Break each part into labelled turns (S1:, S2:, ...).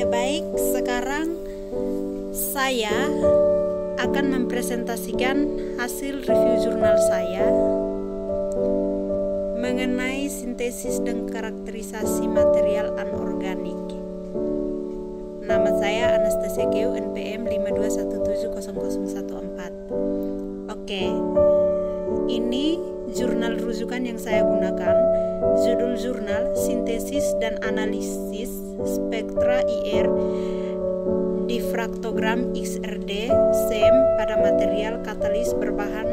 S1: Oke, baik. Sekarang saya akan mempresentasikan hasil review jurnal saya mengenai sintesis dan karakterisasi material anorganik. Nama saya Anastasia Keu, NPM 52170014. Oke, ini jurnal rujukan yang saya gunakan. Judul jurnal Sintesis dan Analisis Spektra IR Difraktogram XRD SEM pada material katalis berbahan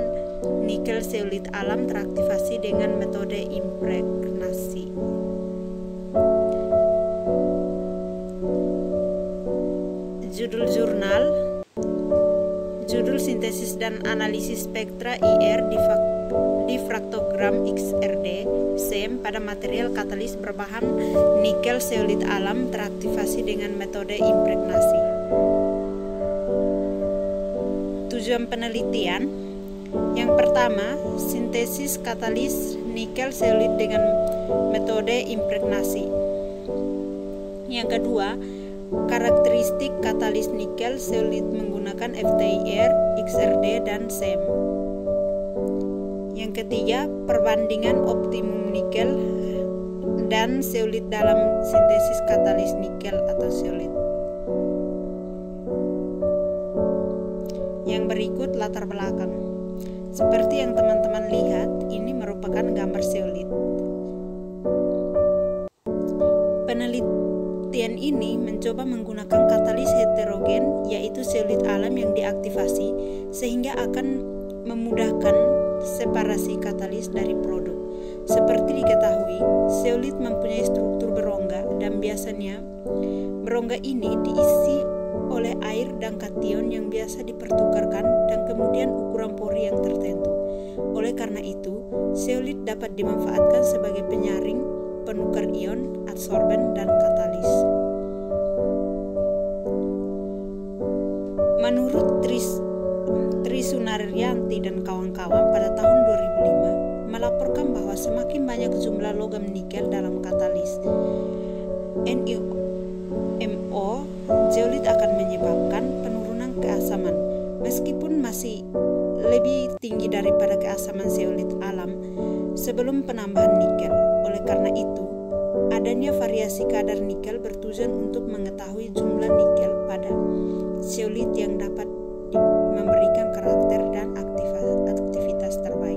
S1: nikel zeolit alam teraktivasi dengan metode impregnasi. Judul jurnal, judul Sintesis dan Analisis Spektra IR Difraktogram XRD SEM pada material katalis berbahan nikel zeolit alam teraktivasi dengan metode impregnasi. Tujuan penelitian: yang pertama, sintesis katalis nikel zeolit dengan metode impregnasi. Yang kedua, karakteristik katalis nikel zeolit menggunakan FTIR, XRD, dan SEM. Yang ketiga, perbandingan optimum nikel dan zeolit dalam sintesis katalis nikel atau zeolit. Yang berikut latar belakang. Seperti yang teman-teman lihat, ini merupakan gambar zeolit. Penelitian ini mencoba menggunakan katalis heterogen, yaitu zeolit alam yang diaktifasi, sehingga akan memudahkan separasi katalis dari produk. Seperti diketahui, zeolit mempunyai struktur berongga dan biasanya berongga ini diisi oleh air dan kation yang biasa dipertukarkan dan kemudian ukuran pori yang tertentu. Oleh karena itu, zeolit dapat dimanfaatkan sebagai penyaring, penukar ion, adsorben, dan katalis. Menurut Tri Sunaryanti dan kawan-kawan pada tahun 2005 melaporkan bahwa semakin banyak jumlah logam nikel dalam katalis NiMO, zeolit akan menyebabkan penurunan keasaman meskipun masih lebih tinggi daripada keasaman zeolit alam sebelum penambahan nikel. Oleh karena itu, adanya variasi kadar nikel bertujuan untuk mengetahui jumlah nikel pada zeolit yang dapat memberikan karakter dan aktivitas terbaik.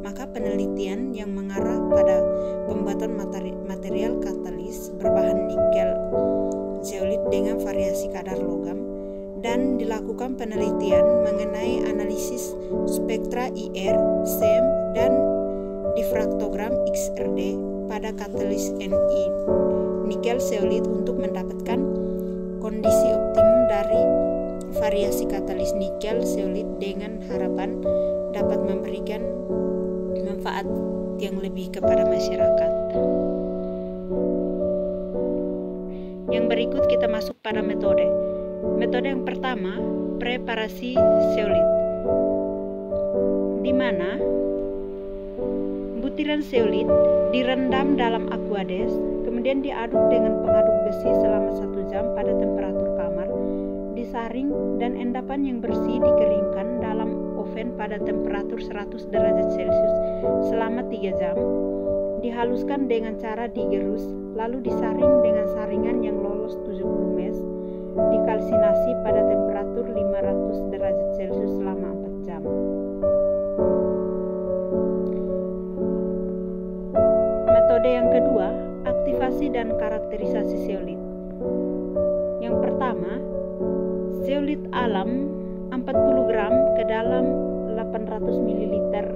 S1: Maka penelitian yang mengarah pada pembuatan material katalis berbahan nikel zeolit dengan variasi kadar logam, dan dilakukan penelitian mengenai analisis spektra IR, SEM, dan difraktogram XRD pada katalis Ni nikel zeolit untuk mendapatkan kondisi optimum dari variasi katalis nikel zeolit dengan harapan dapat memberikan manfaat yang lebih kepada masyarakat. Yang berikut kita masuk pada metode. Metode yang pertama, preparasi zeolit, di mana butiran zeolit direndam dalam aquades, kemudian diaduk dengan pengaduk besi selama 1 jam pada temperatur kamar, disaring, dan endapan yang bersih dikeringkan dalam oven pada temperatur 100 derajat Celcius selama 3 jam, dihaluskan dengan cara digerus, lalu disaring dengan saringan yang lolos 70 mesh, dikalsinasi pada temperatur 500 derajat Celcius selama 4 jam. Metode yang kedua, aktivasi dan karakterisasi zeolit. Yang pertama, zeolit alam 40 gram ke dalam 800 ml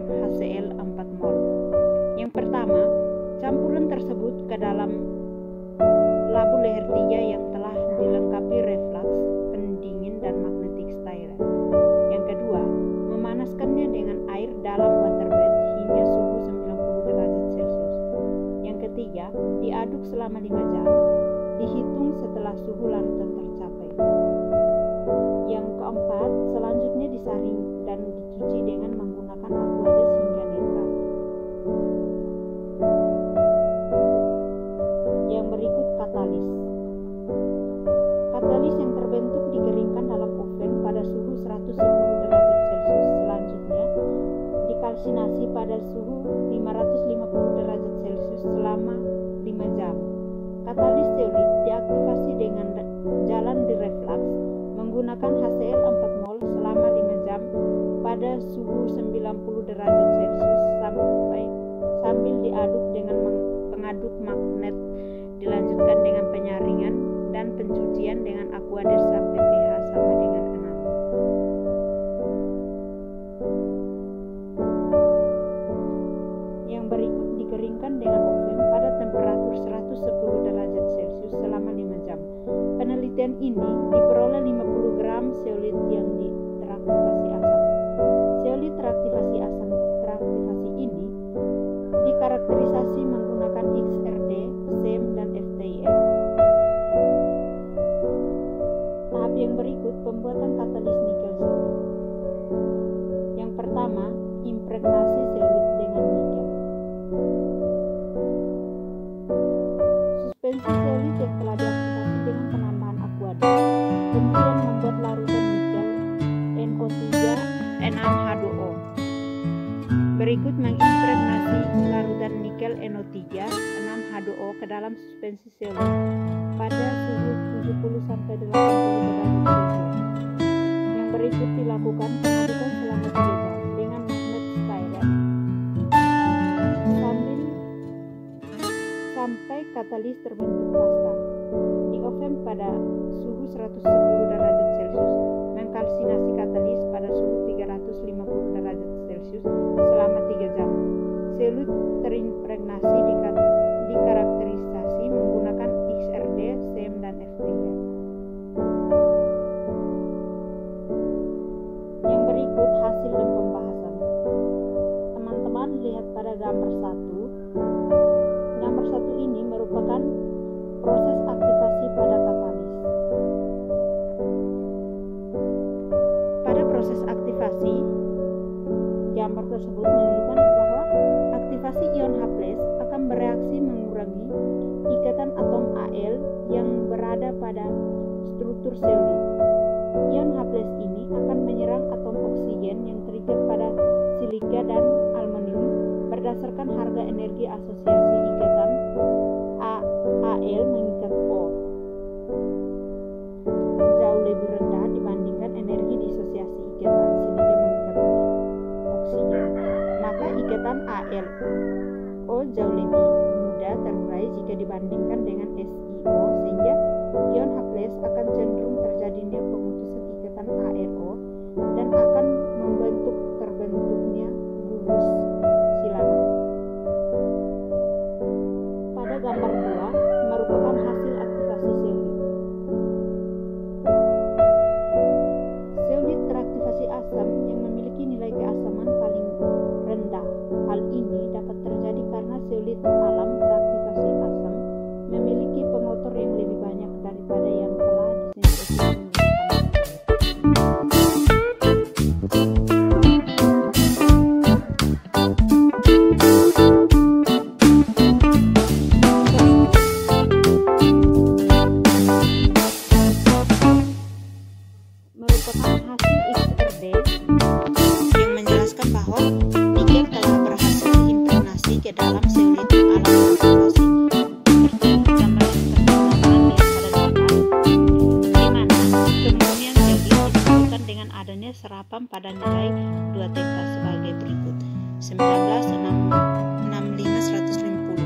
S1: HCl 4 mol. Yang pertama, campuran tersebut ke dalam labu leher 3 yang telah dilengkapi reflux, pendingin, dan magnetic stirrer. Yang kedua, memanaskannya dengan air dalam waterbed hingga suhu 90 derajat Celcius. Yang ketiga, diaduk selama 5 jam, dihitung setelah suhu larutan tercapai. Yang keempat, selanjutnya disaring dan dicuci dengan menggunakan aquades hingga netral. Yang berikut katalis. suhu 550 derajat Celcius selama 5 jam. Katalis zeolit diaktifasi dengan jalan direfleks menggunakan HCl 4 mol selama 5 jam pada suhu 90 derajat Celcius sambil diaduk dengan pengaduk magnet. Dilanjutkan dengan penyaringan dan pencucian dengan Aquadex sampai pH sama dengan 6. Yang berikut dikeringkan dengan oven pada temperatur 110 derajat Celcius selama 5 jam. Penelitian ini diperoleh 50 gram zeolit yang teraktivasi asam. Zeolit teraktivasi ini dikarakterisasi menggunakan XRD, SEM, dan FTIR. Tahap yang berikut pembuatan katalis nikel zeolit. Yang pertama, impregnasi zeolit dengan nikel. Suspensi zeolit yang telah diaktifasi dengan penambahan Aquadex kemudian membuat larutan nikel NO3 6H2O. Berikut mengimpregnasi larutan nikel NO3 6H2O ke dalam suspensi zeolit pada suhu 70-80 derajat Celcius. Yang berikut dilakukan pengadukan selama 3 jam dengan magnet styrene sampai katalis terbentuk pasta. Di oven pada suhu 110 derajat Celcius mengkalsinasi katalis pada suhu 350 derajat Celcius selama 3 jam. Zeolit terimpregnasi dikarakterisasi menggunakan XRD, SEM, dan FTIR. Yang berikut hasil dan pembahasan. Teman-teman lihat pada gambar 1. Gambar 1 ini merupakan proses aktivasi pada katalis. Pada proses aktivasi, gambar tersebut menunjukkan bahwa aktivasi ion H+ akan bereaksi mengurangi ikatan atom Al yang berada pada struktur zeolit. Ion H+ ini akan menyerang atom oksigen yang terikat pada silika dan aluminium berdasarkan harga energi asosiasi ikatan Al mengikat O jauh lebih rendah dibandingkan energi disosiasi ikatan silika mengikat oksigen. Maka ikatan AlO jauh lebih mudah terurai jika dibandingkan dengan SiO, sehingga ion H+ akan cenderung terjadinya pemutusan ikatan AlO dan akan terbentuknya gugus silangan. Pada gambar 2 merupakan hasil aktivasi zeolit. Zeolit teraktivasi asam yang memiliki nilai keasaman paling rendah. Hal ini dapat terjadi karena zeolit alam teraktivasi asam memiliki pengotor yang lebih banyak daripada yang telah disintesis merupakan hasil XRD yang menjelaskan bahwa nikel telah berhasil diimpregnasi ke dalam zeolit alam teraktivasi. Kemudian zeolit disebutkan dengan adanya serapan pada nilai 2 theta sebagai berikut: 19,65/150.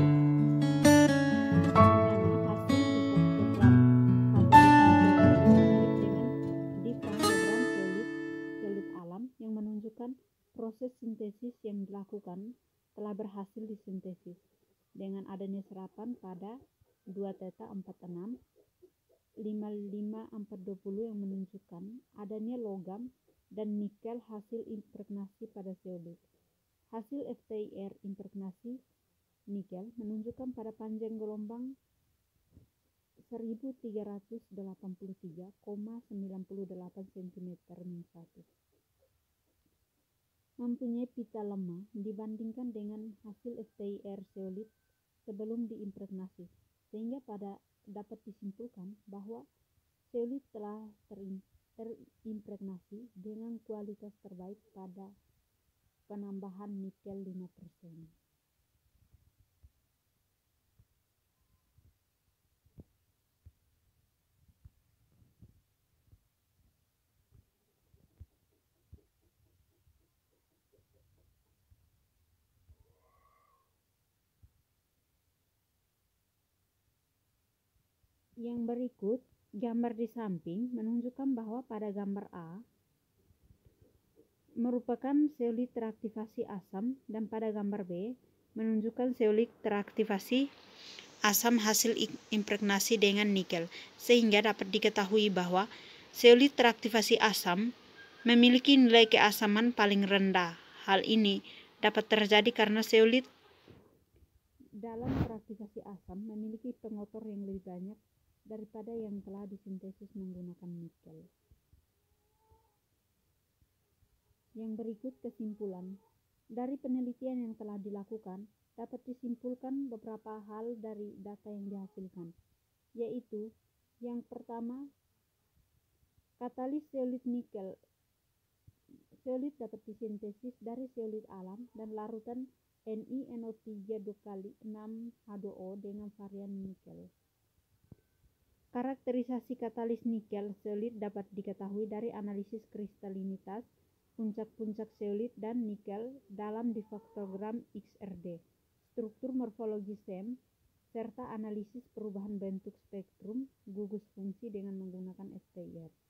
S1: Yang menunjukkan proses sintesis yang dilakukan telah berhasil disintesis dengan adanya serapan pada 2 theta 46 55/420 yang menunjukkan adanya logam dan nikel hasil impregnasi pada zeolit. Hasil FTIR impregnasi nikel menunjukkan pada panjang gelombang 1383,98 cm/1. Mempunyai pita lemah dibandingkan dengan hasil FTIR zeolit sebelum diimpregnasi, sehingga dapat disimpulkan bahwa zeolit telah terimpregnasi dengan kualitas terbaik pada penambahan nikel 5%. Yang berikut, gambar di samping menunjukkan bahwa pada gambar A merupakan zeolit teraktivasi asam dan pada gambar B menunjukkan zeolit teraktivasi asam hasil impregnasi dengan nikel, sehingga dapat diketahui bahwa zeolit teraktivasi asam memiliki nilai keasaman paling rendah. Hal ini dapat terjadi karena zeolit dalam teraktivasi asam memiliki pengotor yang lebih banyak daripada yang telah disintesis menggunakan nikel. Yang berikut kesimpulan. Dari penelitian yang telah dilakukan, dapat disimpulkan beberapa hal dari data yang dihasilkan, yaitu yang pertama, katalis zeolit nikel. Zeolit dapat disintesis dari zeolit alam dan larutan NiNO3 2 kali 6H2O dengan varian nikel. Karakterisasi katalis nikel zeolit dapat diketahui dari analisis kristalinitas, puncak-puncak zeolit dan nikel dalam difraktogram XRD, struktur morfologi SEM, serta analisis perubahan bentuk spektrum gugus fungsi dengan menggunakan FTIR.